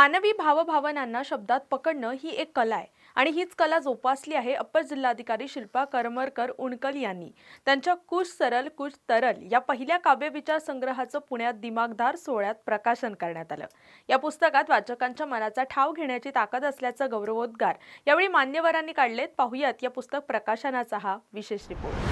मानवी भावभावनांना शब्दात पकडणं ही एक कला आहे आणि हीच कला जोपासली आहे अप्पर जिल्हाधिकारी शिल्पा करमरकर उणकल यांनी त्यांच्या कुछ सरल कुछ तरल या पहिल्या काव्यविचार संग्रहाचं पुण्यात दिमागदार सोहळ्यात प्रकाशन करण्यात आलं। या पुस्तकात वाचकांच्या मनाचा ठाव घेण्याची ताकद असल्याचं गौरवोद्गार यावेळी मान्यवरांनी काढलेत। पाहुयात या पुस्तक प्रकाशनाचा हा विशेष रिपोर्ट।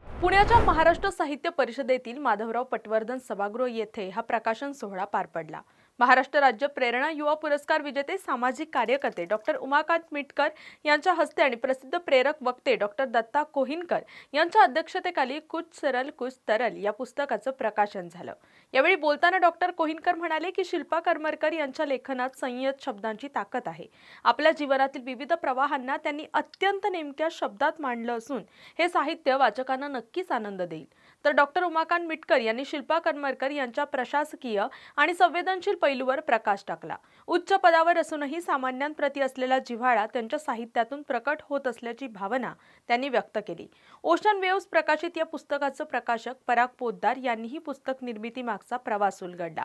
पुण्याच्या महाराष्ट्र साहित्य परिषदेतील माधवराव पटवर्धन सभागृह येथे हा प्रकाशन सोहळा पार पडला। महाराष्ट्र राज्य प्रेरणा युवा पुरस्कार विजेते सामाजिक कार्यकर्ते डॉक्टर उमाकांत मिटकर यांच्या हस्ते आणि प्रसिद्ध प्रेरक वक्ते डॉक्टर दत्ता कोहिनकर यांच्या अध्यक्षतेखाली कुछ सरल कुछ तरल या पुस्तकाचं प्रकाशन झालं। यावेळी बोलताना डॉक्टर कोहिनकर म्हणाले की शिल्पा करमरकर यांच्या लेखनात संयत शब्दांची ताकद आहे। आपल्या जीवनातील विविध प्रवाहांना त्यांनी अत्यंत नेमक्या शब्दात मांडलं असून हे साहित्य वाचकांना नक्कीच आनंद देईल। तर डॉक्टर उमाकांत मिटकर यांनी शिल्पा करमरकर यांच्या प्रशासकीय आणि संवेदनशील पैलूवर प्रकाश टाकला। उच्च पदावर असूनही सामान्यांप्रती असलेला जिव्हाळा त्यांच्या साहित्यातून प्रकट होत असल्याची भावना त्यांनी व्यक्त केली। ओशन वेव्स प्रकाशित या पुस्तकाचं प्रकाशक पराग पोद्दार यांनीही पुस्तक निर्मिती मागचा प्रवास उलगडला।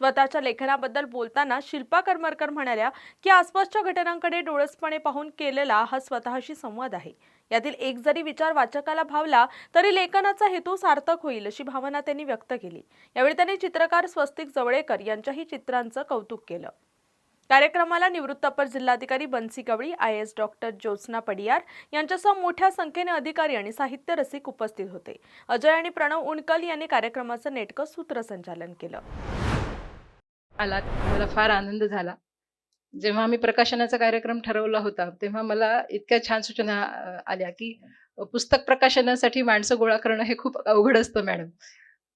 स्वतःच्या लेखनाबद्दल बोलताना शिल्पा करमरकर म्हणाल्या की आसपासच्या घटनांकडे डोळसपणे पाहून केलेला हा स्वतःशी संवाद आहे। यातील एक जरी विचार वाचकाला भावला तरी लेखनाचा हेतू सार्थक होईल अशी भावना त्यांनी व्यक्त केली। यावेळी त्यांनी चित्रकार स्वस्तिक जवळेकर यांच्याही चित्रांचं कौतुक केलं। कार्यक्रमाला निवृत्त अपर जिल्हाधिकारी बन्सी गवळी, IAS डॉक्टर ज्योत्स्ना पडियार यांच्यासह मोठ्या संख्येने अधिकारी आणि साहित्य रसिक उपस्थित होते। अजय आणि प्रणव उणकल यांनी कार्यक्रमाचं नेटकं सूत्रसंचालन केलं। आलात, मला फार आनंद झाला। जेव्हा आम्ही प्रकाशनाचा कार्यक्रम ठरवला होता तेव्हा मला इतक्या छान सूचना आल्या की पुस्तक प्रकाशनासाठी माणसं गोळा करणं हे खूप अवघड असतं मॅडम।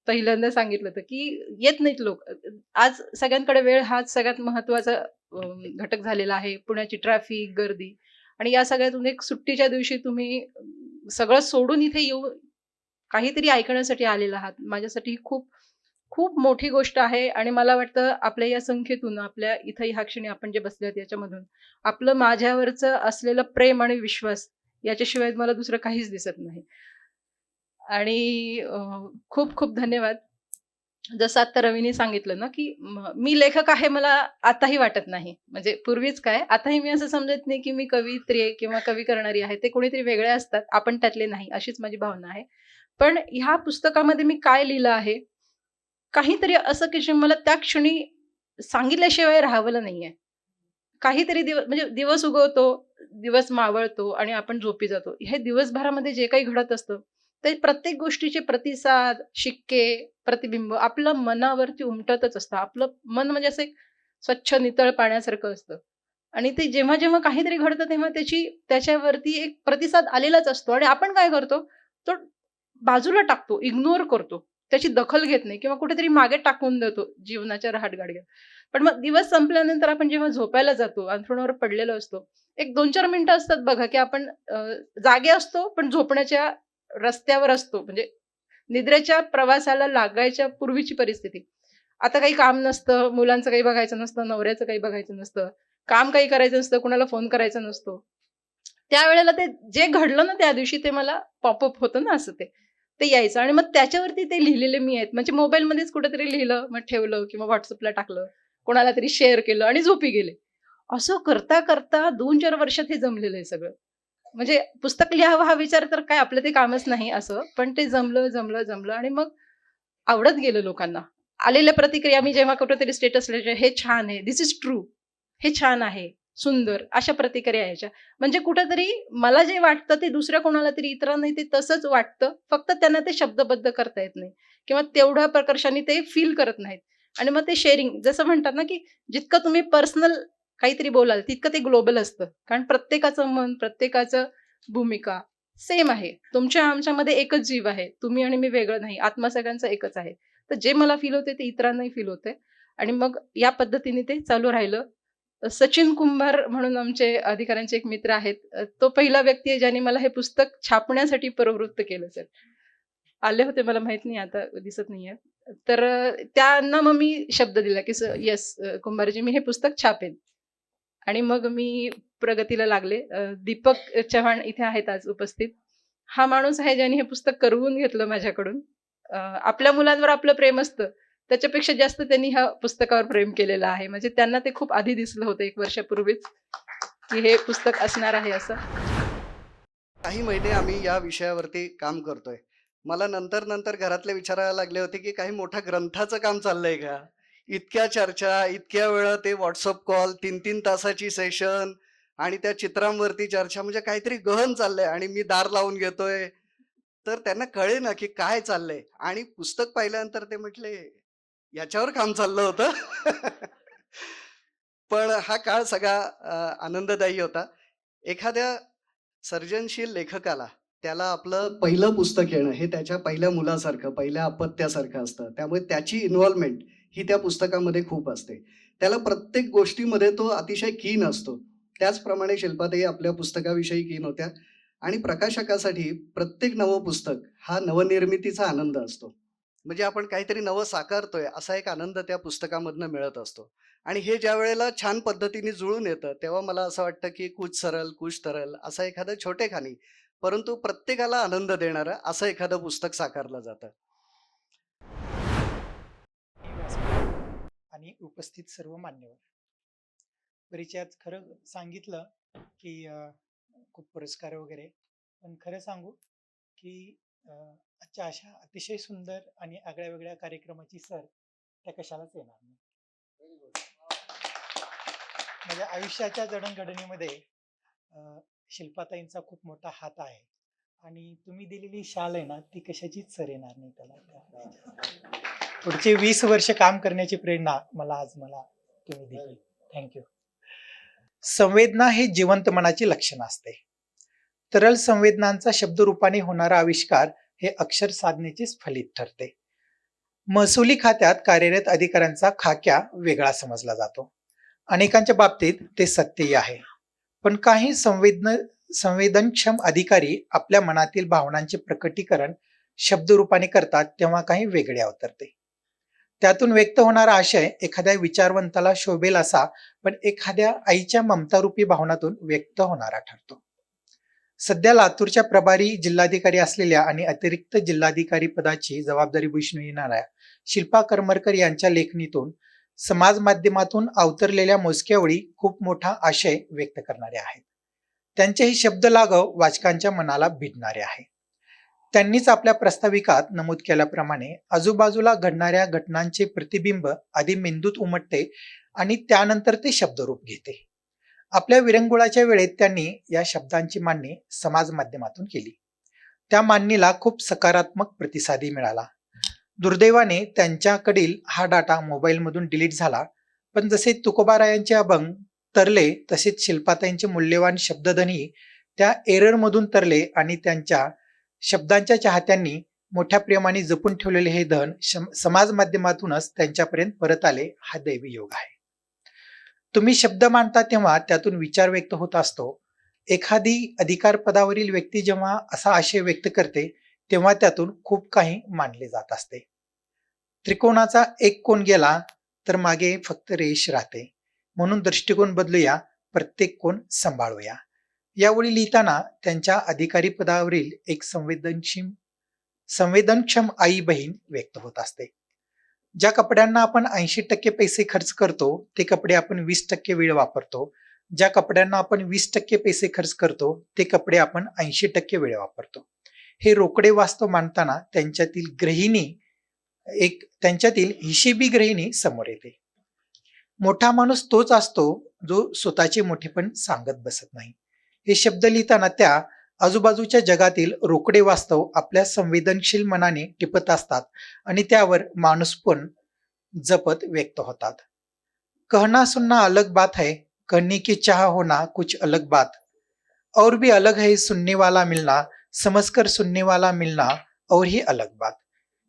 पहिल्यांदा सांगितलं होतं की येत नाहीत लोक। आज सगळ्यांकडे वेळ हाच सगळ्यात महत्त्वाचा घटक झालेला आहे। पुण्याची ट्रॅफिक, गर्दी आणि या सगळ्यातून एक सुट्टीच्या दिवशी तुम्ही सगळं सोडून इथे येऊ काहीतरी ऐकण्यासाठी आलेला आहात। माझ्यासाठी खूप खूप मोठी गोष्ट आहे आणि मला वाटतं आपल्या या संख्येतून, आपल्या इथं ह्या क्षणी आपण जे बसलेत याच्यामधून आपलं माझ्यावरचं असलेलं प्रेम आणि विश्वास याच्याशिवाय मला दुसरं काहीच दिसत नाही। आणि खूप खूप धन्यवाद। जसं आता रवीने सांगितलं ना की मी लेखक आहे मला आताही वाटत नाही। म्हणजे पूर्वीच काय, आताही मी असं समजत नाही की मी कवयित्री आहे किंवा कवी करणारी आहे। ते कोणीतरी वेगळे असतात, आपण त्यातले नाही, अशीच माझी भावना आहे। पण ह्या पुस्तकामध्ये मी काय लिहिलं आहे, काहीतरी असं की जे मला त्या क्षणी सांगितल्याशिवाय राहावलं नाहीये। काहीतरी म्हणजे दिवस उगवतो, दिवस मावळतो आणि आपण झोपी जातो। हे दिवसभरामध्ये जे काही घडत असतं ते प्रत्येक गोष्टीचे प्रतिसाद, शिक्के, प्रतिबिंब आपलं मनावरती उमटतच असतं। आपलं मन म्हणजे असं एक स्वच्छ नितळ पाण्यासारखं असतं आणि ते जेव्हा जेव्हा काहीतरी घडतं तेव्हा त्याच्यावरती एक प्रतिसाद आलेलाच असतो आणि आपण काय करतो, तो बाजूला टाकतो, इग्नोर करतो, त्याची दखल घेत नाही किंवा कुठेतरी मागे टाकून देतो जीवनाच्या रहाटगाडीत। पण मग दिवस संपल्यानंतर आपण जेव्हा झोपायला जातो, अंथरुणावर पडलेलो असतो, एक 2-4 मिनिटं असतात बघा की आपण जागे असतो पण झोपण्याच्या रस्त्यावर असतो। म्हणजे निद्रेच्या प्रवासाला लागायच्या पूर्वीची परिस्थिती। आता काही काम नसतं, मुलांचं काही बघायचं नसतं, नवऱ्याचं काही बघायचं नसतं, काम काही करायचं नसतं, कुणाला फोन करायचा नसतो। त्यावेळेला ते जे घडलं ना त्या दिवशी ते मला पॉपअप होतं ना असं ते यायचं आणि मग त्याच्यावरती ते लिहिलेले मी आहेत। म्हणजे मोबाईलमध्येच कुठेतरी लिहिलं, मग ठेवलं किंवा WhatsAppला टाकलं, कोणाला तरी शेअर केलं आणि झोपी गेले। असं करता करता 2-4 वर्षात हे जमलेलं आहे सगळं। म्हणजे पुस्तक लिहावं हा विचार तर काय आपलं ते कामच नाही असं, पण ते जमलं आणि मग आवडत गेलं लोकांना। आलेल्या प्रतिक्रिया मी जेव्हा कुठेतरी स्टेटस लिहायचे, हे छान आहे, दिस इज ट्रू, हे छान आहे, सुंदर, अशा प्रतिक्रिया यायच्या। म्हणजे कुठेतरी मला जे वाटतं ते दुसऱ्या कोणाला तरी इतरांनाही ते तसंच वाटतं, फक्त त्यांना ते शब्दबद्ध करता येत नाही किंवा तेवढ्या प्रकर्षाने ते फील करत नाहीत। आणि मग ते शेअरिंग जसं म्हणतात ना की जितकं तुम्ही पर्सनल काहीतरी बोलाल तितकं ते ग्लोबल असतं। कारण प्रत्येकाचं मन, प्रत्येकाचं भूमिका सेम आहे। तुमच्या आमच्यामध्ये एकच जीव आहे, तुम्ही आणि मी वेगळं नाही, आत्मा सगळ्यांचा एकच आहे। तर जे मला फील होते ते इतरांनाही फील होते आणि मग या पद्धतीने ते चालू राहिलं। सचिन कुंभार म्हणून आमचे अधिकाऱ्यांचे एक मित्र आहेत, तो पहिला व्यक्ती आहे ज्याने मला हे पुस्तक छापण्यासाठी प्रवृत्त केलं सर। आले होते, मला माहित नाही आता दिसत नाहीये। तर त्यांना मग मी शब्द दिला की येस कुंभारजी, मी हे पुस्तक छापेन आणि मग मी प्रगतीला लागले। दीपक चव्हाण इथे आहेत आज उपस्थित। हा माणूस आहे ज्याने हे पुस्तक करवून घेतलं माझ्याकडून। आपल्या मुलांवर आपलं प्रेम असतं त्याच्यापेक्षा जास्त त्यांनी ह्या पुस्तकावर प्रेम केलेलं आहे. म्हणजे त्यांना ते खूप आधी दिसलं होतं 1 वर्षापूर्वीच, की हे पुस्तक असणार आहे असं. काही महिने आम्ही या विषयावरती काम करतोय. मला नंतर घरातले विचारायला लागले होते, की काही मोठ्या ग्रंथाचं काम चाललंय का? इतक्या चर्चा, इतक्या वेळा ते WhatsApp कॉल, 3-3 तासाची सेशन आणि त्या चित्रांवरती चर्चा म्हणजे काहीतरी गहन चाललंय आणि मी दार लावून घेतोय. तर त्यांना कळेना, की काय चाललंय आणि पुस्तक पाहिल्यानंतर ते म्हटले, "याच्यावर काम चाललं होतं?" पण हा काळ सगळा आनंददायी होता. एखाद्या सर्जनशील लेखकाला त्याला आपलं पहिलं पुस्तक येणं हे त्याच्या पहिल्या मुलासारखं, पहिल्या अपत्यासारखं असतं. त्यामुळे त्याची इन्व्हॉल्वमेंट ही त्या पुस्तकामध्ये खूप असते. त्याला प्रत्येक गोष्टीमध्ये तो अतिशय कीन असतो. त्याचप्रमाणे शिल्पाताई आपल्या पुस्तकाविषयी कीन होत्या आणि प्रकाशकासाठी प्रत्येक नवं पुस्तक हा नवनिर्मितीचा आनंद असतो. म्हणजे आपण काहीतरी नवं साकारतोय असा एक आनंद त्या पुस्तकामधनं मिळत असतो. आणि हे ज्यावेळेला छान पद्धतीने जुळून येतं, तेव्हा मला असं वाटतं, की कुछ सरल कुछ तरल असं एखादं छोटेखानी, परंतु प्रत्येकाला आनंद देणारं असं एखादं पुस्तक साकारलं जातं. व्यासपीठ आणि उपस्थित सर्व मान्यवर. परिचयात खरं सांगितलं की खूप पुरस्कार वगैरे, पण खरं सांगू की आजच्या अशा अतिशय सुंदर आणि आगळ्या वेगळ्या कार्यक्रमाची सर त्या कशालाच येणार नाही. म्हणजे आयुष्याच्या जडणघडणीमध्ये शिल्पाताईंचा खूप मोठा हात आहे आणि तुम्ही दिलेली शाल आहे ना, ती कशाचीच सर येणार नाही त्याला. पुढचे 20 वर्ष काम करण्याची प्रेरणा मला तुम्ही दिली. थँक्यू. संवेदना हे जिवंत मनाची लक्षण असते. तरल संवेदनांचा शब्दरूपाने होणारा आविष्कार हे अक्षर साधनेचेच फलित ठरते. महसुली खात्यात कार्यरत अधिकाऱ्यांचा खाक्या वेगळा समजला जातो. अनेकांच्या बाबतीत ते सत्यही आहे. पण काही संवेदनक्षम अधिकारी आपल्या मनातील भावनांचे प्रकटीकरण शब्दरूपाने करतात तेव्हा काही वेगळे अवतरते. त्यातून व्यक्त होणारा आशय एखाद्या विचारवंताला शोभेल असा, पण एखाद्या आईच्या ममतारूपी भावनातून व्यक्त होणारा ठरतो. सध्या लातूरच्या प्रभारी जिल्हाधिकारी असलेल्या आणि अतिरिक्त जिल्हाधिकारी पदाची जबाबदारी भूषवून येणाऱ्या शिल्पा करमरकर यांच्या लेखणीतून समाज माध्यमातून अवतरलेल्या मोजक्या ओळी खूप मोठा आशय व्यक्त करणारे आहेत. त्यांचे हे शब्द लाघव वाचकांच्या मनाला भिडणारे आहे. त्यांनीच आपल्या प्रस्ताविकात नमूद केल्याप्रमाणे आजूबाजूला घडणाऱ्या घटनांचे प्रतिबिंब आधी मेंदूत उमटते आणि त्यानंतर ते शब्दरूप घेते. आपल्या विरंगुळाच्या वेळेत त्यांनी या शब्दांची मांडणी समाज माध्यमातून केली. त्या मांडणीला खूप सकारात्मक प्रतिसादही मिळाला. दुर्दैवाने त्यांच्याकडील हा डाटा मोबाईलमधून डिलीट झाला, पण जसे तुकोबारायांचे अभंग तरले तसेच शिल्पाताईंचे मूल्यवान शब्दधनी त्या एररमधून तरले आणि त्यांच्या शब्दांच्या चाहत्यांनी मोठ्या प्रेमाने जपून ठेवलेले हे धन समाज माध्यमातूनच त्यांच्यापर्यंत परत आले, हा दैवी योग आहे. तुम्ही शब्द मांडता तेव्हा त्यातून विचार व्यक्त होत असतो. एखादी अधिकार पदावरील व्यक्ती जेव्हा असा आशय व्यक्त करते तेव्हा त्यातून खूप काही मांडले जात असते. त्रिकोणाचा एक कोण गेला तर मागे फक्त रेष राहते, म्हणून दृष्टिकोन बदलूया, प्रत्येक कोण सांभाळूया. यावेळी लिहिताना त्यांच्या अधिकारी पदावरील एक संवेदनक्षम आई बहीण व्यक्त होत असते. ज्या कपड्यांना आपण 80% पैसे खर्च करतो ते कपडे आपण 20% वेळ वापरतो. ज्या कपड्यांना आपण 20% पैसे खर्च करतो ते कपडे आपण 80% वेळ वापरतो. हे रोकडे वास्तव मांडताना त्यांच्यातील हिशेबी गृहिणी समोर येते. मोठा माणूस तोच असतो जो स्वतःचे मोठेपण सांगत बसत नाही. हे शब्द लिहिताना त्या आजूबाजूच्या जगातील रोकडे वास्तव आपल्या संवेदनशील मनाने टिपत असतात आणि त्यावर माणूसपण जपत व्यक्त होतात. कहना सुनना अलग बात है, कहने की चाह होना कुछ अलग बात, और भी अलग है सुनने वाला मिलना, समझकर सुनने वाला मिलना और ही अलग बात.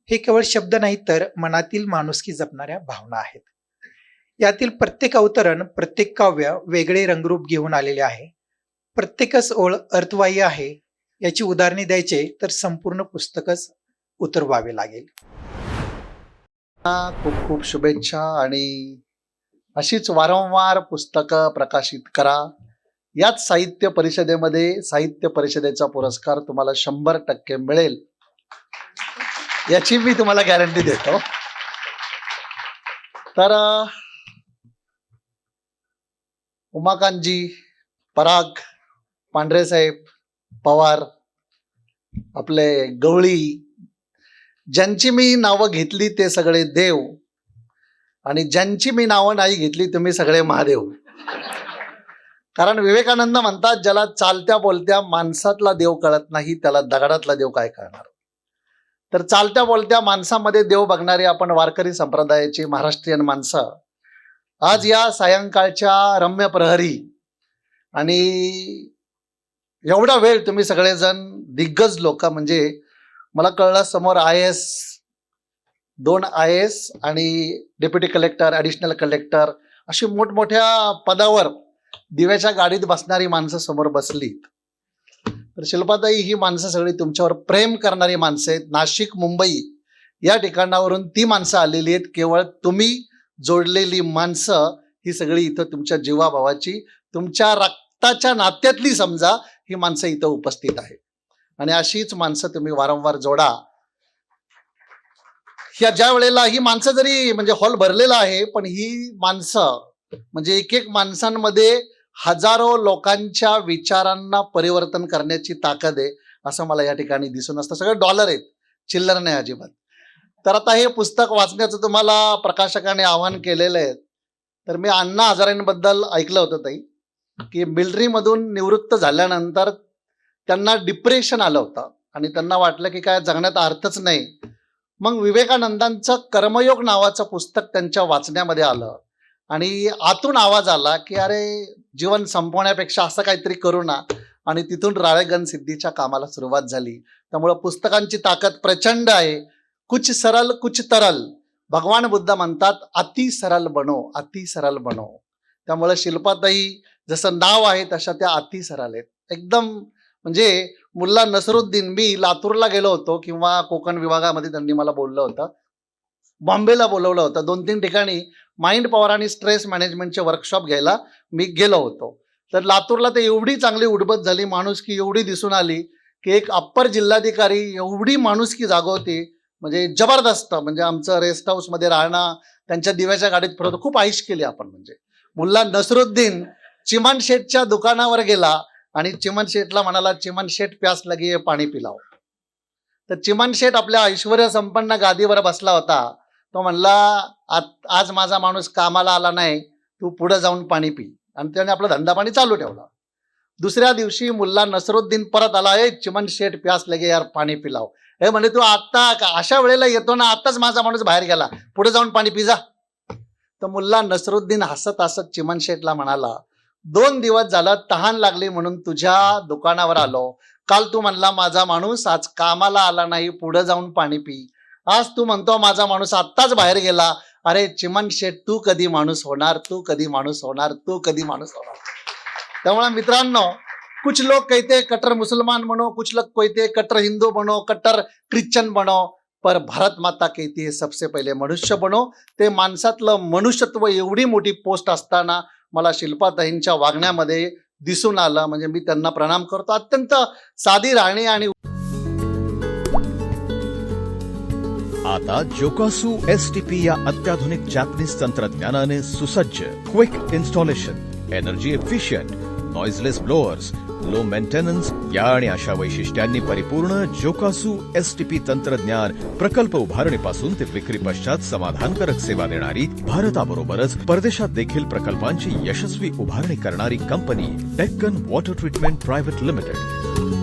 हे केवळ शब्द नाहीत तर मनातील माणुसकी जपणाऱ्या भावना आहेत. यातील प्रत्येक अवतरण, प्रत्येक काव्य वेगळे रंगरूप घेऊन आलेले आहे. प्रत्येकच ओळ अर्थवाही आहे. याची उदाहरणे द्यायचे तर संपूर्ण पुस्तकच उतरवावे लागेल. खूप खूप शुभेच्छा आणि अशीच वारंवार पुस्तकं प्रकाशित करा. याच साहित्य परिषदेमध्ये साहित्य परिषदेचा पुरस्कार तुम्हाला 100% मिळेल, याची मी तुम्हाला गॅरंटी देतो. तर उमाकांतजी, पराग, पांढरेसाहेब, पवार, आपले गवळी, ज्यांची मी नावं घेतली ते सगळे देव आणि ज्यांची मी नावं नाही घेतली तुम्ही सगळे महादेव. कारण विवेकानंद म्हणतात, ज्याला चालत्या बोलत्या माणसातला देव कळत नाही त्याला दगडातला देव काय कळणार. तर चालत्या बोलत्या माणसामध्ये देव बघणारी आपण वारकरी संप्रदायाची महाराष्ट्रीयन माणसं आज या सायंकाळच्या रम्य प्रहरी आणि एवढा वेळ तुम्ही सगळेजण दिग्गज लोक, म्हणजे मला कळलं समोर IAS, 2 IAS आणि डेप्युटी कलेक्टर, ॲडिशनल कलेक्टर अशी मोठमोठ्या पदावर दिव्याच्या गाडीत बसणारी माणसं समोर बसलीत. तर शिल्पाताई, ही माणसं सगळी तुमच्यावर प्रेम करणारी माणसं आहेत. नाशिक, मुंबई या ठिकाणावरून ती माणसं आलेली आहेत. केवळ तुम्ही जोडलेली माणसं ही सगळी इथं तुमच्या जीवाभावाची, तुमच्या रक्ताच्या नात्यातली समजा ही माणसं इथं उपस्थित आहेत. आणि अशीच माणसं तुम्ही वारंवार जोडा. ह्या ज्या वेळेला ही माणसं जरी म्हणजे हॉल भरलेला आहे, पण ही माणसं म्हणजे एक एक माणसांमध्ये हजारो लोकांच्या विचारांना परिवर्तन करण्याची ताकद आहे असं मला या ठिकाणी दिसून असतं. सगळे डॉलर आहेत, चिल्लर नाही अजिबात. तर आता हे पुस्तक वाचण्याचं तुम्हाला प्रकाशकाने आवाहन केलेलं आहे. तर मी अण्णा हजारेंबद्दल ऐकलं होतं ताई, की मिलिटरीमधून निवृत्त झाल्यानंतर त्यांना डिप्रेशन आलं होतं आणि त्यांना वाटलं की काय जगण्यात अर्थच नाही. मग विवेकानंदांचं कर्मयोग नावाचं पुस्तक त्यांच्या वाचण्यामध्ये आलं आणि आतून आवाज आला की अरे जीवन संपवण्यापेक्षा असं काहीतरी करू ना. आणि तिथून राळेगण सिद्धीच्या कामाला सुरुवात झाली. त्यामुळं पुस्तकांची ताकद प्रचंड आहे. कुछ सरल कुछ तरल, भगवान बुद्ध म्हणतात अति सरल बनो, अति सरल बनो. त्यामुळे शिल्पाताई जसं नाव आहे तशा त्या अति सरळ आहेत एकदम. म्हणजे मुल्ला नसरुद्दीन, मी लातूरला गेलो होतो किंवा कोकण विभागामध्ये त्यांनी मला बोललं होतं, बॉम्बेला बोलवलं होतं, 2-3 ठिकाणी माइंड पॉवर आणि स्ट्रेस मॅनेजमेंटचे वर्कशॉप घ्यायला मी गेलो होतो. तर लातूरला ते एवढी चांगली उडबत झाली, माणुसकी एवढी दिसून आली की एक अप्पर जिल्हाधिकारी एवढी माणुसकी जागवते म्हणजे जबरदस्त. म्हणजे आमचं रेस्ट हाऊसमध्ये राहणं, त्यांच्या दिव्याच्या गाडीत फिरवतो, खूप आईश केली आपण. म्हणजे मुल्ला नसरुद्दीन चिमण शेठच्या दुकानावर गेला आणि चिमण शेठला म्हणाला, चिमण शेठ प्यास लगी पाणी पिलाव. तर चिमण शेठ आपल्या ऐश्वर्य संपन्न गादीवर बसला होता. तो म्हणला, आज माझा माणूस कामाला आला नाही, तू पुढे जाऊन पाणी पी. आणि त्याने आपला धंदा पाणी चालू ठेवला. दुसऱ्या दिवशी मुल्ला नसरुद्दीन परत आला, चिमण शेठ प्यास लगे यार पाणी पिलाव. हे म्हणजे तू आता अशा वेळेला येतो ना, आताच माझा माणूस बाहेर गेला, पुढे जाऊन पाणी पी जा. तर मुल्ला नसरुद्दीन हसत हसत चिमण शेठला म्हणाला, 2 दिवस झालं तहान लागली म्हणून तुझ्या दुकानावर आलो. काल तू म्हणला माझा माणूस आज कामाला आला नाही, पुढे जाऊन पाणी पी. आज तू म्हणतो माझा माणूस आत्ताच बाहेर गेला. अरे चिमण शेठ, तू कधी माणूस होणार, तू कधी माणूस होणार, तू कधी माणूस होणार. त्यामुळे मित्रांनो, कुछ लोग कहते कट्टर मुसलमान बनो, कुछ लोग कहते कट्टर हिंदू बनो, कट्टर ख्रिश्चन बनो, पर भारत माता कहती है सबसे पहिले मनुष्य बनो. ते माणसातलं मनुष्यत्व एवढी मोठी पोस्ट असताना मला शिल्पाताईंच्या वागण्यामध्ये दिसून आलं. म्हणजे मी त्यांना प्रणाम करतो. अत्यंत साधी राहणी आणि आता जोकासू STP या अत्याधुनिक जॅपनीज तंत्रज्ञानाने सुसज्ज, quick installation, energy efficient, noiseless blowers, low maintenance या आणि अशा वैशिष्ट्यांनी परिपूर्ण जोकासू STP तंत्रज्ञान प्रकल्प उभारणीपासून ते विक्री पश्चात समाधानकारक सेवा देणारी, भारताबरोबरच परदेशात देखील प्रकल्पांची यशस्वी उभारणी करणारी company Deccan water treatment private limited.